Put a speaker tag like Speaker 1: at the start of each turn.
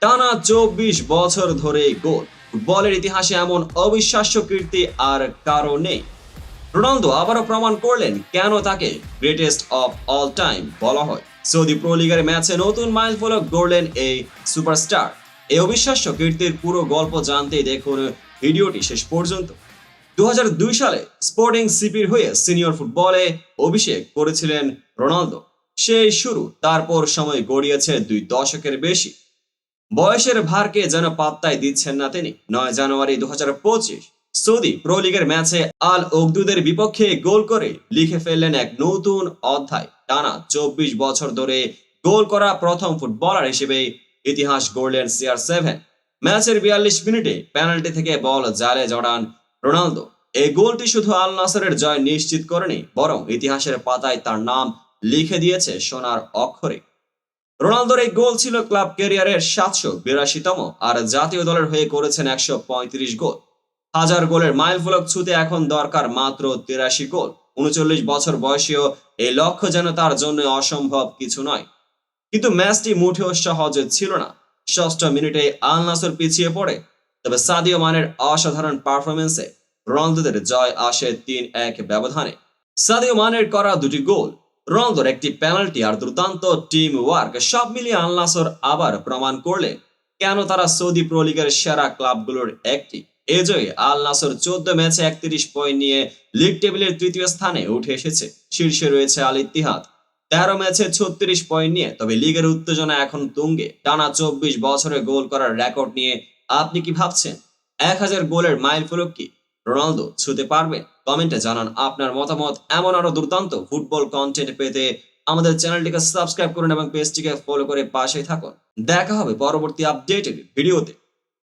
Speaker 1: টানা 24 বছর ধরে গোল। ফুটবলের ইতিহাসে এমন অবিশ্বাস্য কীর্তি আর কারো নেই। রোনালদো আবারও প্রমাণ করলেন কেন তাকে গ্রেটেস্ট অফ অল টাইম বলা হয়। সৌদি প্রো লিগের ম্যাচে নতুন মাইলফলক গড়লেন এই সুপারস্টার। এই অবিশ্বাস্য কীর্তির পুরো গল্প জানতে দেখুন ভিডিওটি শেষ পর্যন্ত। 2002 সালে স্পোর্টিং সিপির হয়ে সিনিয়র ফুটবলে অভিষেক করেছিলেন রোনালদো। সেই শুরু, তারপর সময় গড়িয়েছে 2 দশকের বেশি। বয়সের ভারকে যেন পাত্তাই দিচ্ছেন না তিনি। 9 জানুয়ারি 2025 সৌদি প্রো লিগের ম্যাচে আল ওগদুদের বিপক্ষে গোল করে লিখে ফেললেন এক নতুন অধ্যায়। টানা 24 বছর ধরে গোল করা প্রথম ফুটবলার হিসেবে ইতিহাস গড়লেন CR7। ম্যাচের 42 মিনিটে পেনাল্টি থেকে বল জালে জড়ান রোনালদো। এই গোলটি শুধু আল নাসরের জয় নিশ্চিত করেনি, বরং ইতিহাসের পাতায় তার নাম লিখে দিয়েছে সোনার অক্ষরে। রোনালদোর এই গোল ছিল ক্লাব ক্যারিয়ারের 782তম, আর জাতীয় দলের হয়ে করেছেন 135 গোল। হাজার গোলের মাইলফলক ছুঁতে এখন দরকার মাত্র 83 গোল। 39 বছর বয়সেও এই লক্ষ্য যেন তার জন্য অসম্ভব কিছু নয়। কিন্তু ম্যাচটি মুঠেও সহজ ছিল না। ষষ্ঠ মিনিটে আল নাসর পিছিয়ে পড়ে, তবে সাদিও মানের অসাধারণ পারফরমেন্সে রোনালদোদের জয় আসে 3-1 ব্যবধানে। সাদিও মানের করা দুটি গোল, রোনালদোর একটি পেনাল্টি আর দুর্দান্ত টিম ওয়ার্ক, সব মিলিয়ে আল নাসর আবার প্রমাণ করলে কেন তারা সৌদি প্রো লিগের সেরা ক্লাবগুলোর একটি। এ জয়ে আল নাসর 14 ম্যাচে 31 পয়েন্ট নিয়ে লিগ টেবিলের তৃতীয় স্থানে উঠে এসেছে। শীর্ষে রয়েছে আল ইত্তিহাদ 13 ম্যাচে 36 পয়েন্ট নিয়ে। তবে লিগের উত্তেজনা এখন তুঙ্গে। টানা 24 বছরে গোল করার রেকর্ড নিয়ে আপনি কি ভাবছেন? 1000 গোলের মাইলফলক কি রোনালদো ছুঁতে পারবেন? কমেন্টে জানান আপনার মতামত। এমন আরো দুর্দান্ত ফুটবল কন্টেন্ট পেতে আমাদের চ্যানেলটিকে সাবস্ক্রাইব করুন এবং পেজটিকে ফলো করে পাশেই থাকুন। দেখা হবে পরবর্তী আপডেটেড ভিডিওতে।